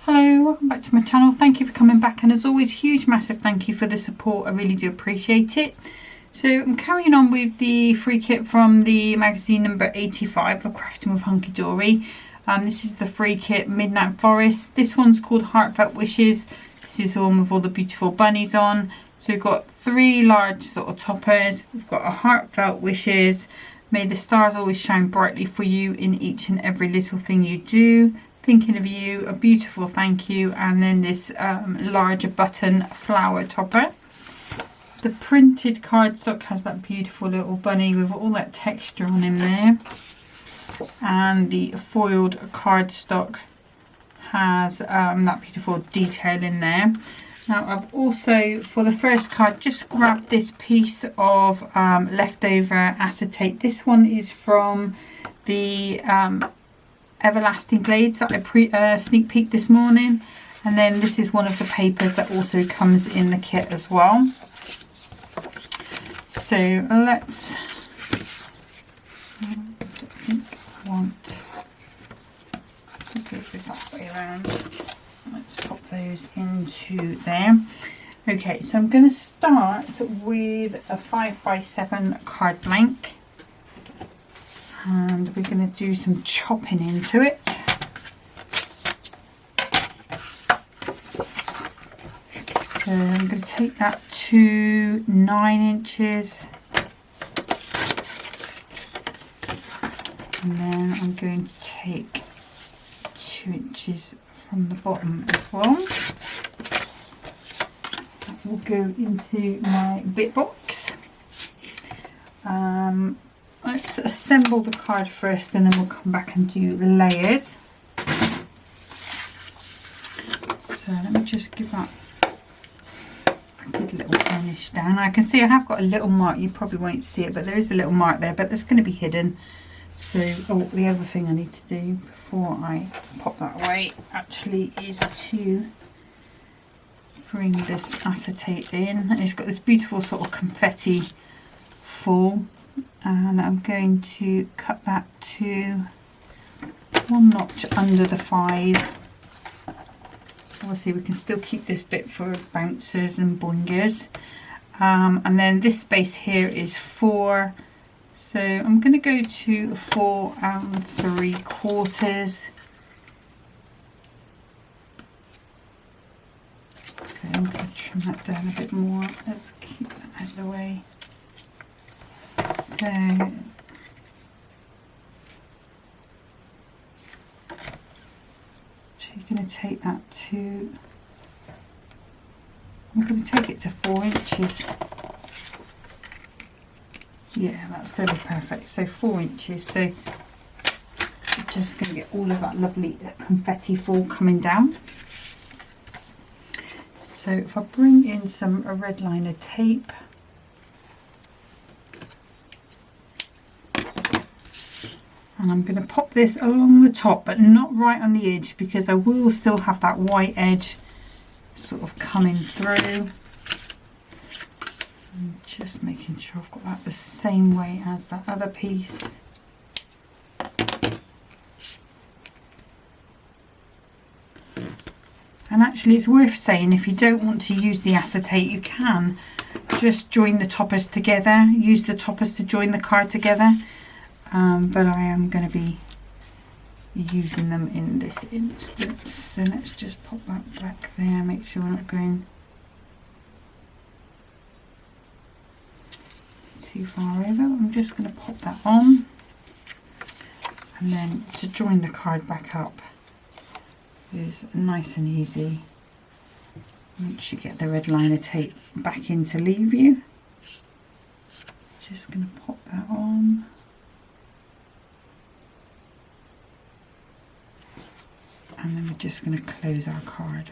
Hello, welcome back to my channel. Thank you for coming back, and as always, huge massive thank you for the support. I really do appreciate it. So I'm carrying on with the free kit from the magazine number 85 of Crafting with Hunkydory. This is the free kit Midnight Forest. This one's called Heartfelt Wishes. This is the one with all the beautiful bunnies on. So we've got 3 large sort of toppers. We've got a Heartfelt Wishes. May the stars always shine brightly for you in each and every little thing you do. Thinking of you, a beautiful thank you, and then this larger button flower topper. The printed cardstock has that beautiful little bunny with all that texture on him there, and the foiled cardstock has that beautiful detail in there. Now I've also, for the first card, just grabbed this piece of leftover acetate. This one is from the Everlasting Glades that I sneak peeked this morning, and then this is one of the papers that also comes in the kit as well. So let's, I think I want to do it that way around. Let's pop those into there. Okay, so I'm going to start with a 5x7 card blank. And we're going to do some chopping into it. So I'm going to take that to 9 inches. And then I'm going to take 2 inches from the bottom as well. That will go into my bit box. Let's assemble the card first, and then we'll come back and do layers. So let me just give that a good little finish down. I can see I have got a little mark. You probably won't see it, but there is a little mark there, but it's going to be hidden. So, the other thing I need to do before I pop that away actually is to bring this acetate in. It's got this beautiful sort of confetti fall. And I'm going to cut that to 1 notch under the 5. Obviously we can still keep this bit for bouncers and boingers. And then this space here is 4. So I'm going to go to 4 3/4. So I'm going to trim that down a bit more. Let's keep that out of the way. So you're going to take that to, I'm going to take it to 4 inches. Yeah, that's going to be perfect. So 4 inches. So you're just going to get all of that lovely confetti fall coming down. So if I bring in some red liner tape, and I'm going to pop this along the top, but not right on the edge, because I will still have that white edge sort of coming through. I'm just making sure I've got that the same way as that other piece. And actually it's worth saying, if you don't want to use the acetate, you can just join the toppers together. Use the toppers to join the card together. But I am going to be using them in this instance. So let's just pop that back there, make sure we're not going too far over. I'm just going to pop that on, and then to join the card back up is nice and easy. Once you get the red liner tape back in to leave you, just going to pop that on. And then we're just going to close our card.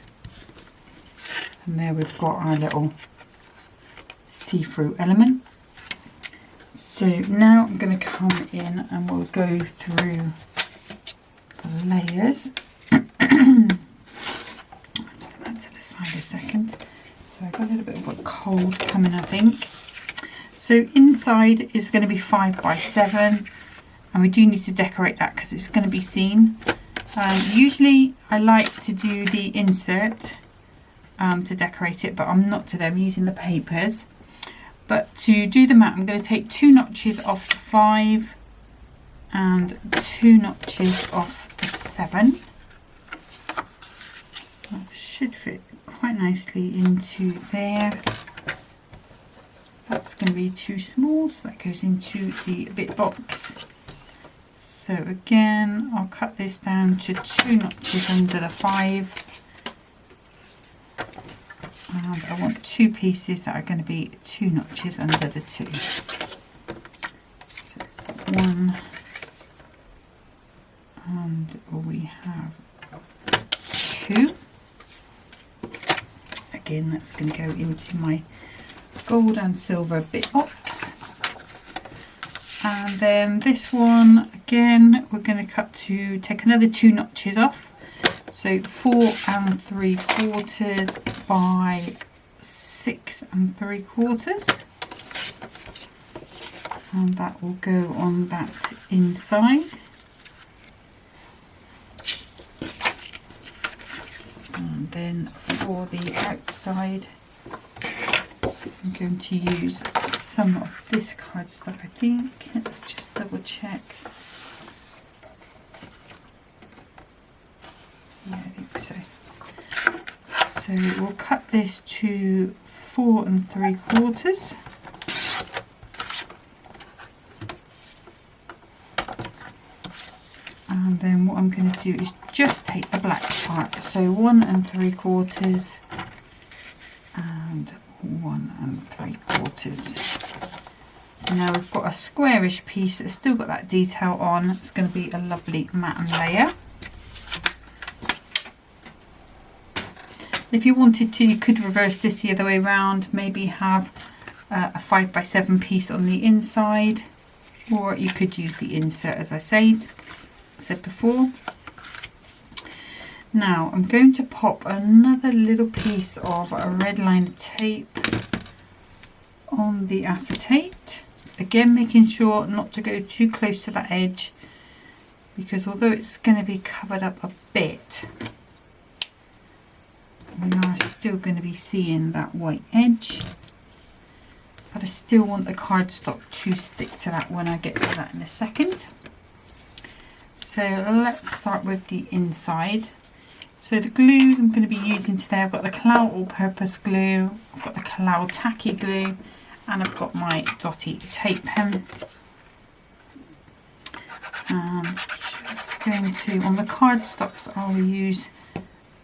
And there we've got our little see-through element. So now I'm going to come in and we'll go through the layers. Let's put that to the side a second. So I've got a little bit of a cold coming, I think. So inside is going to be 5x7. And we do need to decorate that because it's going to be seen. Usually I like to do the insert to decorate it, but I'm not today. I'm using the papers. But to do the mat, I'm going to take 2 notches off the 5 and 2 notches off the 7. That should fit quite nicely into there. That's going to be too small, so that goes into the bit box. So again, I'll cut this down to 2 notches under the 5. And I want 2 pieces that are going to be 2 notches under the 2. So 1, and we have 2. Again, that's going to go into my gold and silver bit box. And then this one, again, we're going to take another 2 notches off. So 4 3/4 by 6 3/4, and that will go on that inside. And then for the outside, I'm going to use some of this cardstock, I think. Let's just double check. Yeah, I think so. So we'll cut this to 4 3/4. And then what I'm going to do is just take the black part. So 1 3/4 and 1 3/4. So now we've got a squarish piece that's still got that detail on. It's going to be a lovely matte layer. If you wanted to, you could reverse this the other way around, maybe have a 5 by 7 piece on the inside, or you could use the insert as I said before. Now I'm going to pop another little piece of a red liner tape on the acetate, again making sure not to go too close to that edge, because although it's going to be covered up a bit, we are still going to be seeing that white edge, but I still want the cardstock to stick to that when I get to that in a second. So let's start with the inside. So the glue I'm going to be using today, I've got the Clow all-purpose glue, I've got the Clow tacky glue, and I've got my dotty tape pen. Just going to, on the cardstocks, I'll use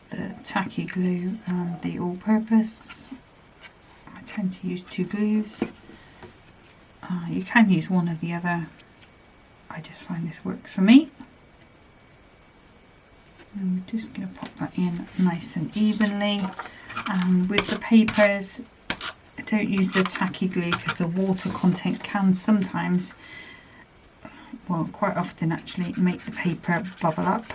the tacky glue and the all-purpose. I tend to use 2 glues. You can use one or the other. I just find this works for me. And we're just going to pop that in nice and evenly. And with the papers, I don't use the tacky glue because the water content can sometimes, well, quite often actually, make the paper bubble up.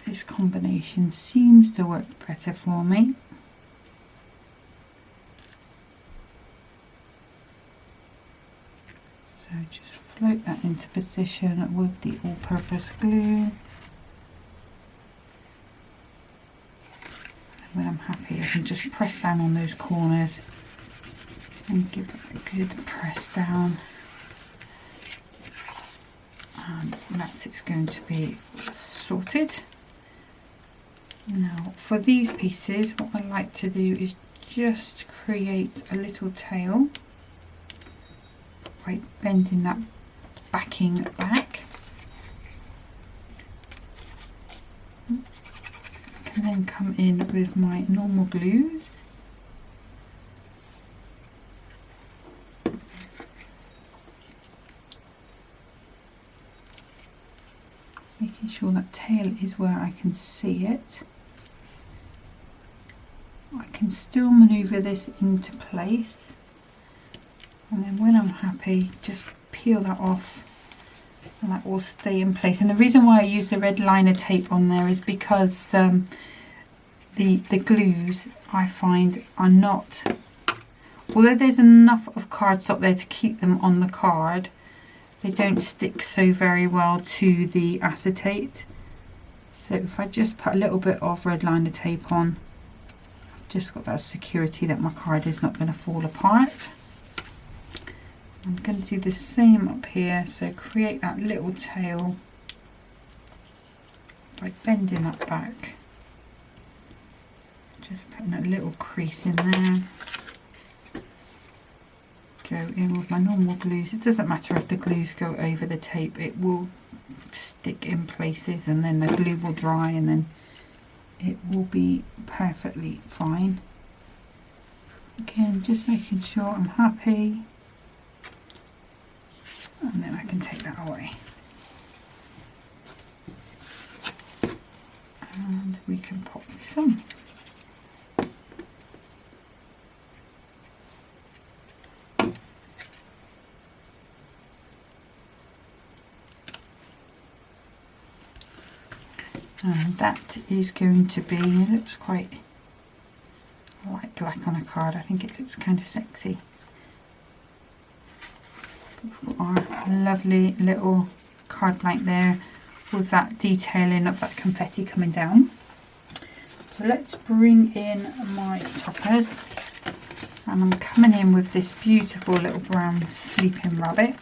This combination seems to work better for me. So just float that into position with the all-purpose glue. And when I'm happy, I can just press down on those corners and give it a good press down. And that's it's going to be sorted. Now for these pieces, what I like to do is just create a little tail by bending that backing back. I can then come in with my normal glues. Making sure that tail is where I can see it. I can still manoeuvre this into place, and then when I'm happy, just peel that off and that will stay in place. And the reason why I use the red liner tape on there is because the glues I find are not, although there's enough of cardstock there to keep them on the card, they don't stick so very well to the acetate. So if I just put a little bit of red liner tape on, I've just got that security that my card is not going to fall apart. I'm going to do the same up here, so create that little tail by bending that back, just putting a little crease in there. Go in with my normal glues. It doesn't matter if the glues go over the tape, it will stick in places and then the glue will dry and then it will be perfectly fine. Again, just making sure I'm happy, and then I can take that away. And we can pop this on. And that is going to be, it looks quite light black on a card. I think it looks kind of sexy. We've got our lovely little card blank there with that detailing of that confetti coming down. So let's bring in my toppers. And I'm coming in with this beautiful little brown sleeping rabbit.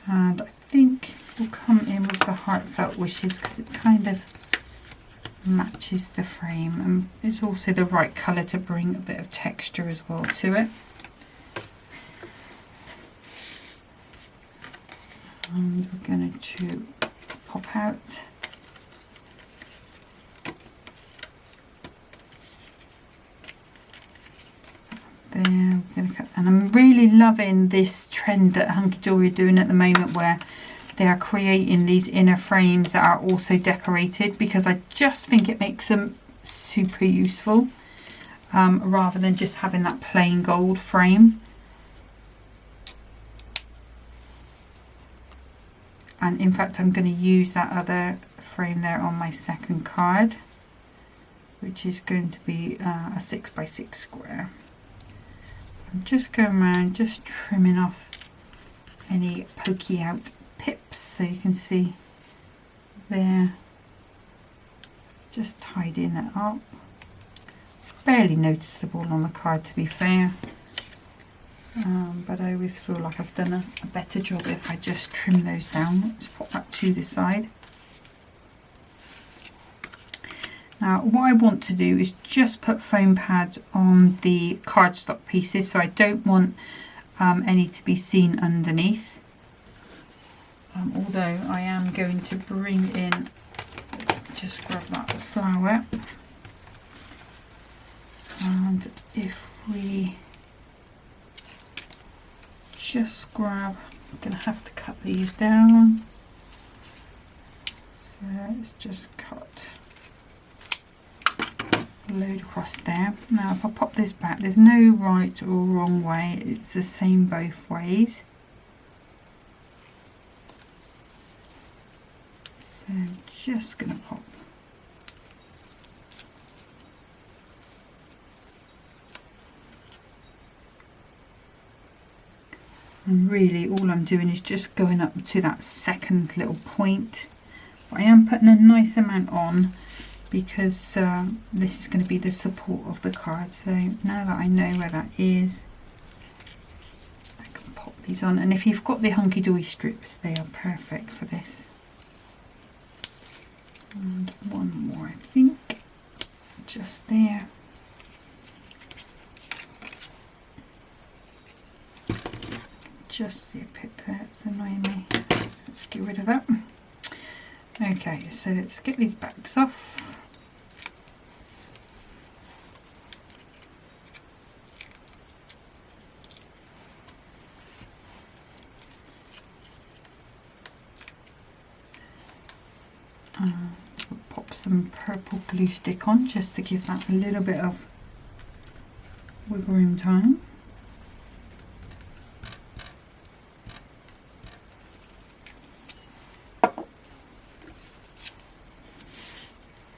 And I think we'll come in with the Heartfelt Wishes because it kind of matches the frame and it's also the right colour to bring a bit of texture as well to it. And we're going to pop out. There, we're going to cut, and I'm really loving this trend that Hunkydory are doing at the moment where they are creating these inner frames that are also decorated, because I just think it makes them super useful rather than just having that plain gold frame. And in fact I'm going to use that other frame there on my second card, which is going to be a 6x6 square. I'm just going around just trimming off any pokey out pips so you can see there, just tidying it up. Barely noticeable on the card, to be fair, but I always feel like I've done a better job if I just trim those down. Let's pop that to the side. Now what I want to do is just put foam pads on the cardstock pieces, so I don't want any to be seen underneath. Although I am going to bring in, just grab that flower, and if we just grab, I'm going to have to cut these down, so let's just cut a load across there. Now if I pop this back, there's no right or wrong way, it's the same both ways. So I'm just going to pop and really all I'm doing is just going up to that second little point, but I am putting a nice amount on because this is going to be the support of the card. So now that I know where that is, I can pop these on, and if you've got the Hunkydory strips, they are perfect for this. And one more, I think, just there. Just see a pip there, it's annoying me. Let's get rid of that. Okay, so let's get these backs off. We'll pop some purple glue stick on just to give that a little bit of wiggle room time.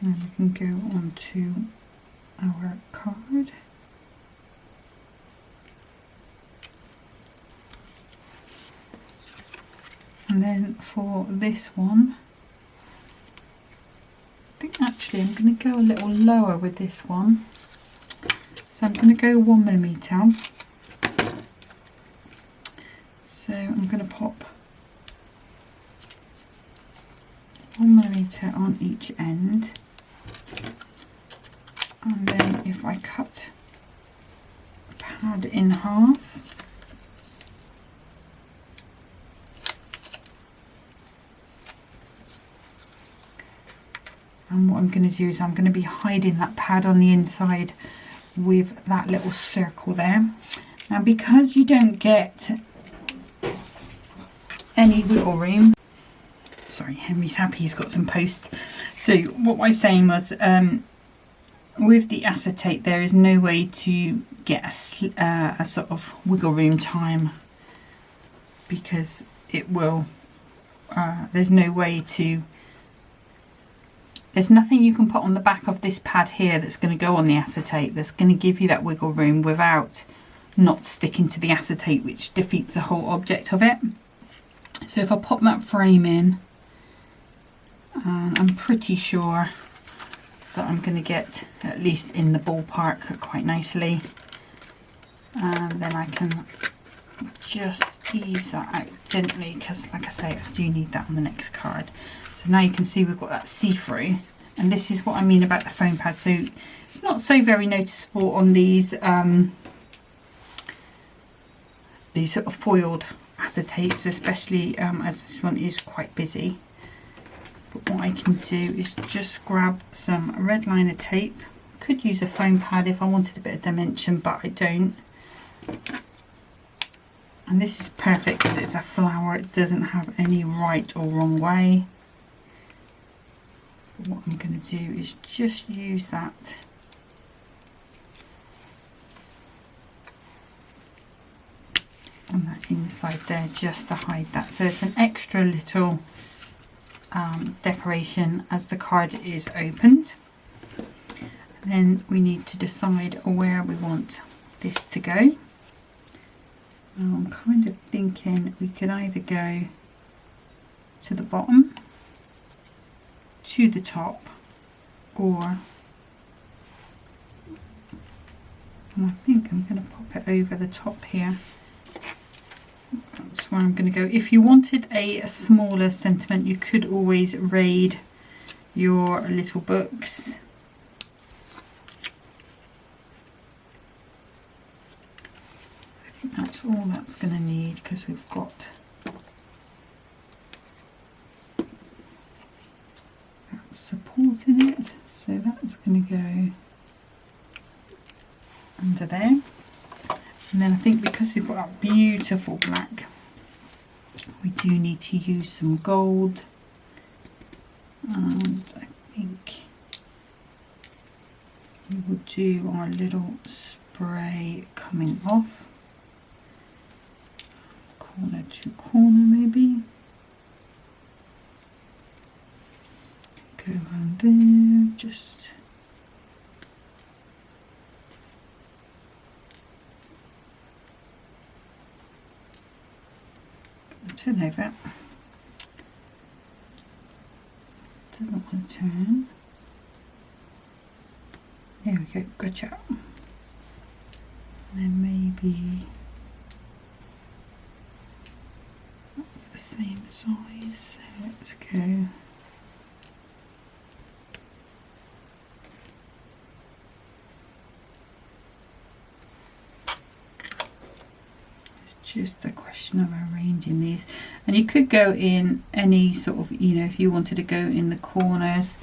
And we can go on to our card. And then for this one, I think actually I'm going to go a little lower with this one. So I'm going to go 1mm. So I'm going to pop 1mm on each end. And then if I cut the pad in half, and what I'm going to do is I'm going to be hiding that pad on the inside with that little circle there. Now because you don't get any wiggle room, sorry, Henry's happy he's got some post. So what I was saying was with the acetate there is no way to get a sort of wiggle room time, because it will there's no way to, there's nothing you can put on the back of this pad here that's going to go on the acetate that's going to give you that wiggle room without not sticking to the acetate, which defeats the whole object of it. So if I pop that frame in, I'm pretty sure that I'm going to get at least in the ballpark quite nicely. And then I can just ease that out gently, because like I say, I do need that on the next card. So now you can see we've got that see-through, and this is what I mean about the foam pad. So it's not so very noticeable on these sort of foiled acetates, especially as this one is quite busy. But what I can do is just grab some red liner tape. Could use a foam pad if I wanted a bit of dimension, but I don't. And this is perfect because it's a flower, it doesn't have any right or wrong way. What I'm going to do is just use that on that inside there just to hide that. So it's an extra little decoration as the card is opened. Then we need to decide where we want this to go. I'm kind of thinking we could either go to the bottom, to the top, or, and I think I'm going to pop it over the top here. That's where I'm going to go. If you wanted a smaller sentiment, you could always raid your little books. I think that's all that's going to need, because we've got that supporting it. So that's going to go under there. And then I think because we've got that beautiful black, we do need to use some gold. And I think we will do our little spray coming off. Corner to corner maybe. Go around there, just turn over. Doesn't want to turn. There we go, gotcha. And then maybe that's the same size, so let's go. Just a question of arranging these, and you could go in any sort of, you know, if you wanted to go in the corners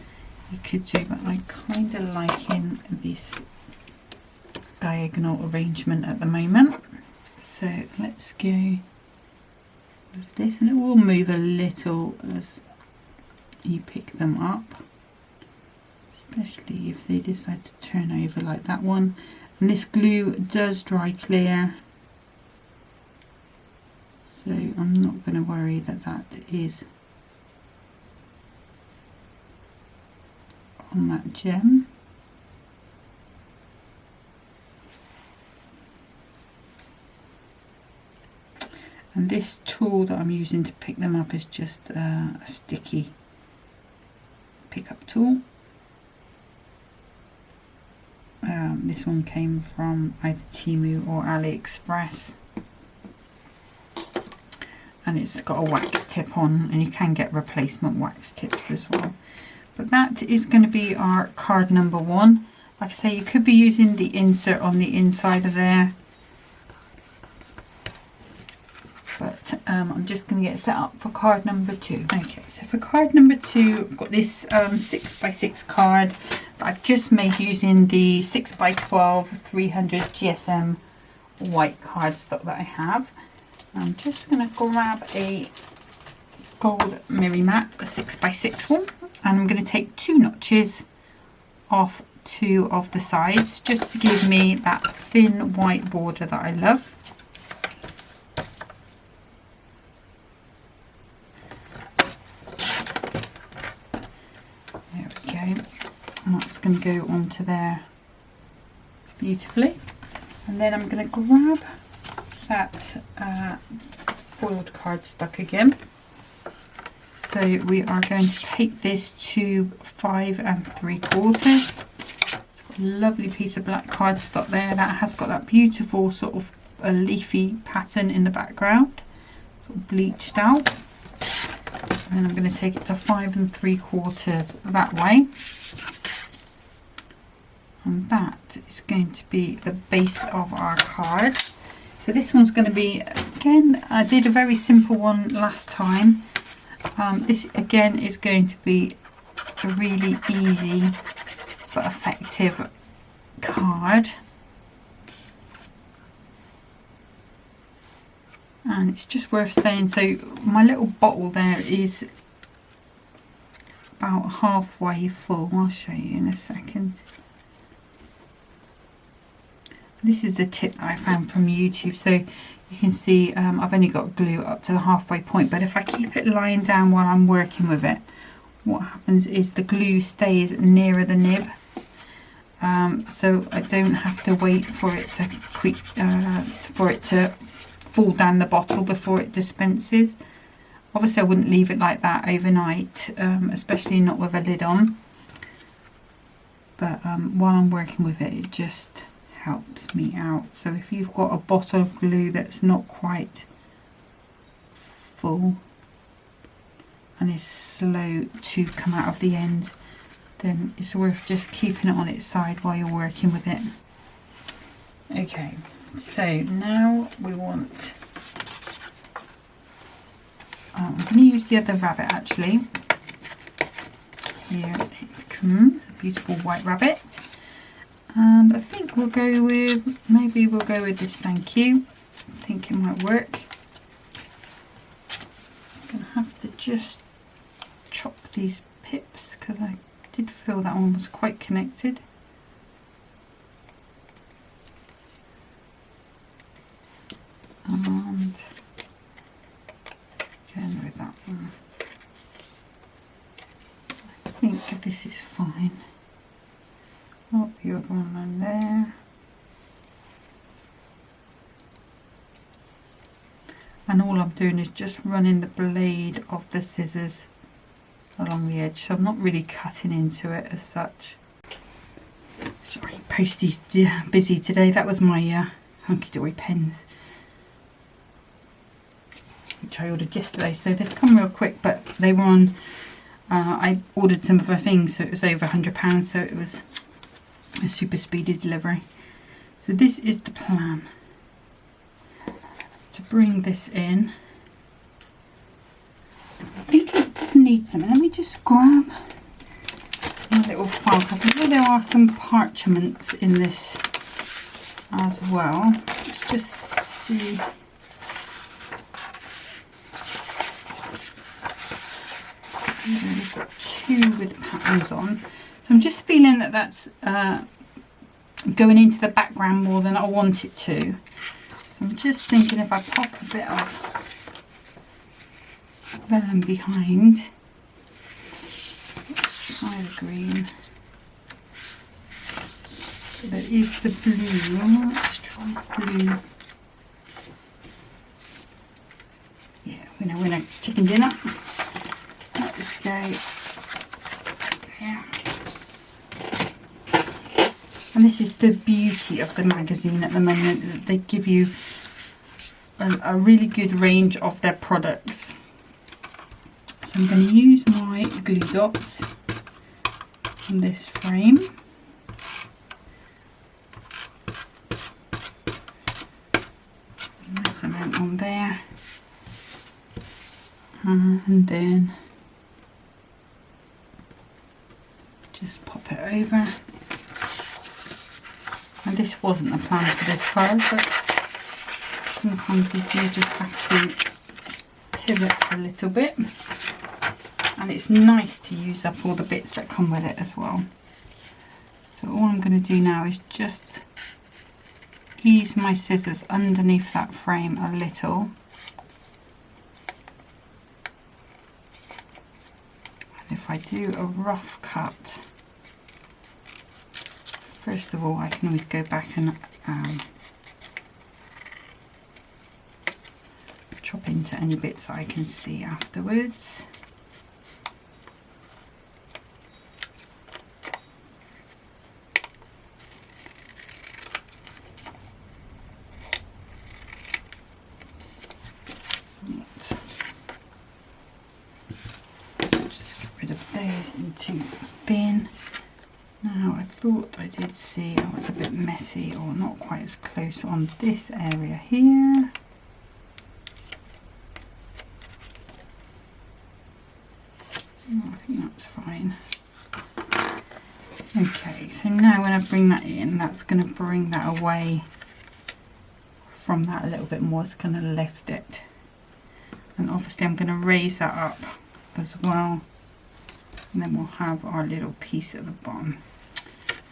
you could do, but I kind of like in this diagonal arrangement at the moment. So let's go with this, and it will move a little as you pick them up, especially if they decide to turn over like that one. And this glue does dry clear, so I'm not going to worry that that is on that gem. And this tool that I'm using to pick them up is just a sticky pickup tool. This one came from either Temu or AliExpress, and it's got a wax tip on, and you can get replacement wax tips as well. But that is going to be our card number 1. Like I say, you could be using the insert on the inside of there, but I'm just going to get set up for card number 2. Okay, so for card number 2, I've got this 6x6 card that I've just made using the 6x12 300 GSM white cardstock that I have. I'm just going to grab a gold Miri mat, a 6x6 one, and I'm going to take 2 notches off 2 of the sides just to give me that thin white border that I love. There we go, and that's going to go onto there beautifully. And then I'm going to grab that foiled cardstock again. So we are going to take this to 5 3/4. It's got a lovely piece of black cardstock there that has got that beautiful sort of a leafy pattern in the background, sort of bleached out. And I'm going to take it to 5 3/4 that way. And that is going to be the base of our card. So this one's going to be, again, I did a very simple one last time. This again is going to be a really easy but effective card. And it's just worth saying, so my little bottle there is about halfway full. I'll show you in a second. This is a tip that I found from YouTube, so you can see I've only got glue up to the halfway point, but if I keep it lying down while I'm working with it, what happens is the glue stays nearer the nib, so I don't have to wait for it to fall down the bottle before it dispenses. Obviously I wouldn't leave it like that overnight, especially not with a lid on, but while I'm working with it, it just helps me out. So if you've got a bottle of glue that's not quite full and is slow to come out of the end, then it's worth just keeping it on its side while you're working with it. Okay, so now we want, I'm going to use the other rabbit actually. Here it comes, a beautiful white rabbit. And I think we'll go with, maybe we'll go with this thank you. I think it might work. I'm going to have to just chop these pips because I did feel that one was quite connected. And again with that one. I think this is fine. Oh, the other one on there. And all I'm doing is just running the blade of the scissors along the edge, so I'm not really cutting into it as such. Sorry, Posty's busy today. That was my Hunkydory pens, which I ordered yesterday, so they've come real quick, but they were on, I ordered some of her things, so it was over £100, so it was a super speedy delivery. So this is the plan, to bring this in. I think it does need something. Let me just grab my little file, because I know there are some parchments in this as well. Let's just see. We've got 2 with patterns on. So I'm just feeling that that's going into the background more than I want it to. So I'm just thinking if I pop a bit of vellum behind. Let's try the green. So there is the blue. Let's try blue. gonna win a chicken dinner. Let's go there. And this is the beauty of the magazine at the moment, that they give you a really good range of their products. So I'm going to use my glue dots on this frame. Nice amount on there. And then just pop it over. And this wasn't the plan for this card, but sometimes you do just have to pivot a little bit. And it's nice to use up all the bits that come with it as well. So all I'm going to do now is just ease my scissors underneath that frame a little. And if I do a rough cut, first of all I can always go back and chop into any bits that I can see afterwards. Into the bin. Now I thought I did see I was a bit messy or not quite as close on this area here. Oh, I think that's fine. Okay, so now when I bring that in, that's going to bring that away from that a little bit more. It's going to lift it, and obviously I'm going to raise that up as well. And then we'll have our little piece at the bottom.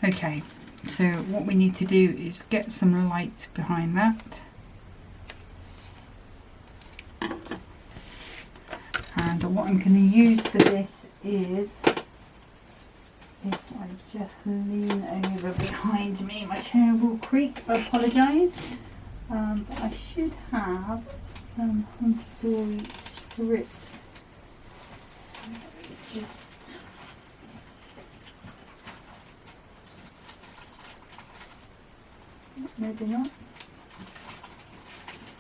Okay, so what we need to do is get some light behind that. And what I'm going to use for this is, if I just lean over behind me, my chair will creak, I apologise. But I should have some Hunkydory strips. Just maybe not.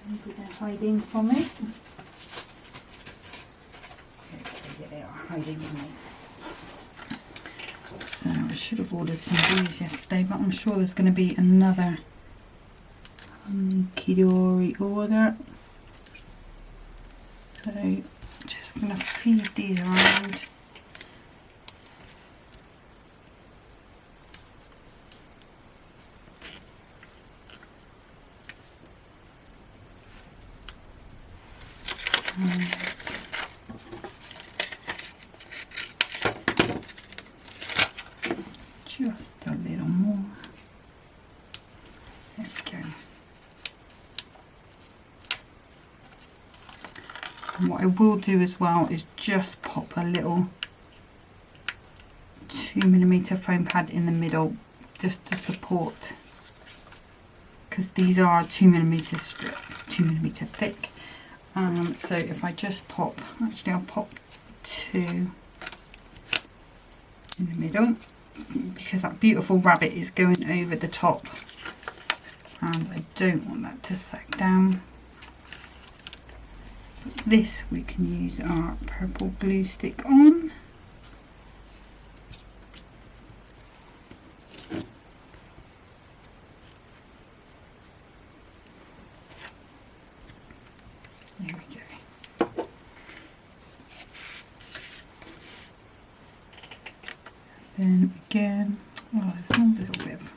Maybe they're hiding from me. Okay, they are hiding from me. So I should have ordered some of these yesterday, but I'm sure there's going to be another Hunkydory order. So just going to feed these around. Just a little more. There we go. And what I will do as well is just pop a little 2mm foam pad in the middle, just to support, because these are 2mm strips, 2mm thick. So if I just pop, actually I'll pop 2 in the middle, because that beautiful rabbit is going over the top and I don't want that to sack down. But this we can use our purple glue stick on. There we go. Then again, well, there's a little bit of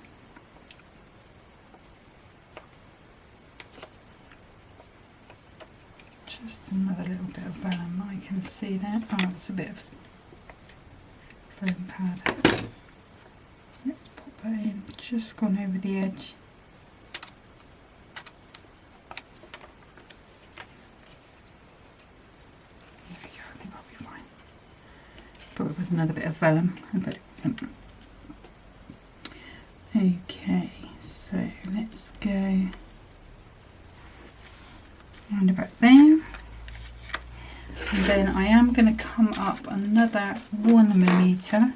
just another little bit of vellum I can see there. Oh, it's a bit of foam pad. Let's pop that in, just gone over the edge. There we go, I think I'll be fine. Thought it was another bit of vellum, but it wasn't. Okay, so let's go round about there. then I am going to come up another 1mm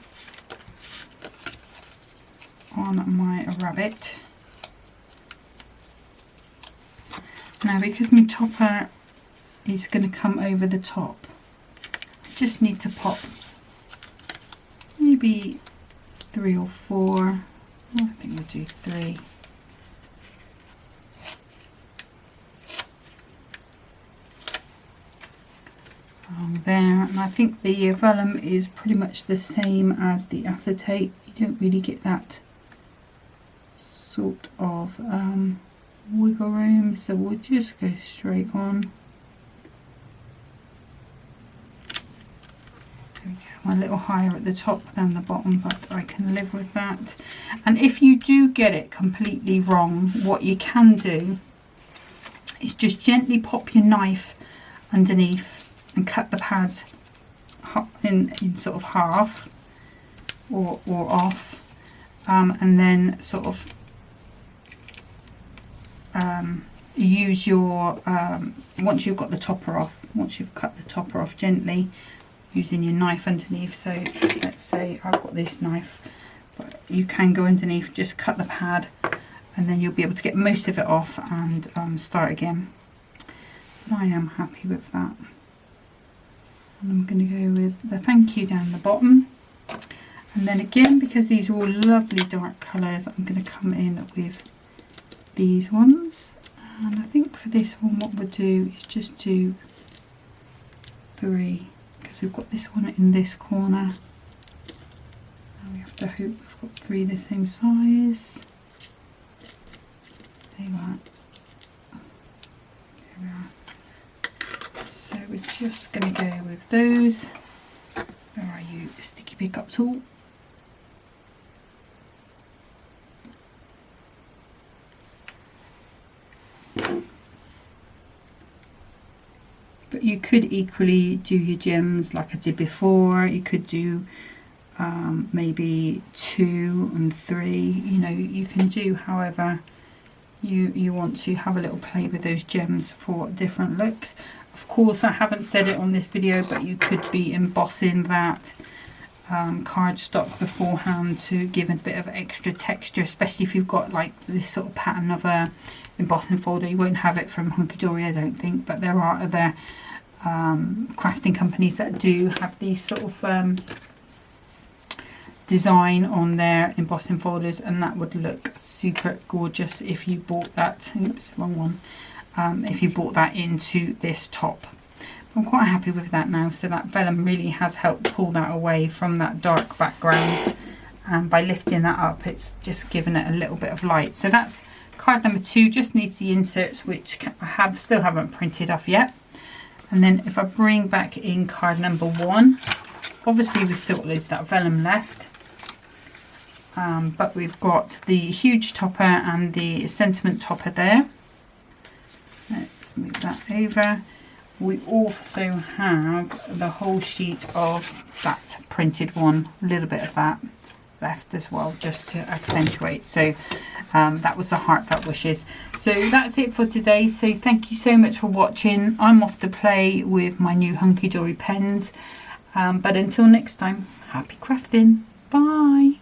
on my rabbit. Now because my topper is going to come over the top, I just need to pop maybe 3 or 4. I think we'll do 3. There, and I think the vellum is pretty much the same as the acetate. You don't really get that sort of wiggle room, so we'll just go straight on. There we go. I'm a little higher at the top than the bottom, but I can live with that. And if you do get it completely wrong, what you can do is just gently pop your knife underneath and cut the pad in sort of half or off, and then sort of use your once you've got the topper off, once you've cut the topper off, gently using your knife underneath. So let's say I've got this knife, but you can go underneath, just cut the pad, and then you'll be able to get most of it off and start again. I am happy with that. And I'm going to go with the thank you down the bottom, and then again, because these are all lovely dark colours, I'm going to come in with these ones. And I think for this one what we'll do is just do 3, because we've got this one in this corner. Now we have to hope we've got 3 the same size. There you are. There we are. So we're just going to go with those. Where are you, sticky pickup tool? But you could equally do your gems like I did before. You could do maybe 2 and 3. You know, you can do however you want to have a little play with those gems for different looks. Of course, I haven't said it on this video, but you could be embossing that cardstock beforehand to give a bit of extra texture, especially if you've got like this sort of pattern of a embossing folder. You won't have it from Hunkydory, I don't think, but there are other crafting companies that do have these sort of design on their embossing folders, and that would look super gorgeous if you bought that. Oops, wrong one. If you brought that into this top. I'm quite happy with that now, so that vellum really has helped pull that away from that dark background, and by lifting that up it's just given it a little bit of light. So that's card number 2, just needs the inserts, which I still haven't printed off yet. And then if I bring back in card number 1, obviously we've still got loads of that vellum left, but we've got the huge topper and the sentiment topper there. Let's move that over. We also have the whole sheet of that printed one, a little bit of that left as well, just to accentuate. So that was the Heartfelt Wishes. So that's it for today. So thank you so much for watching. I'm off to play with my new Hunkydory pens. But until next time, happy crafting. Bye.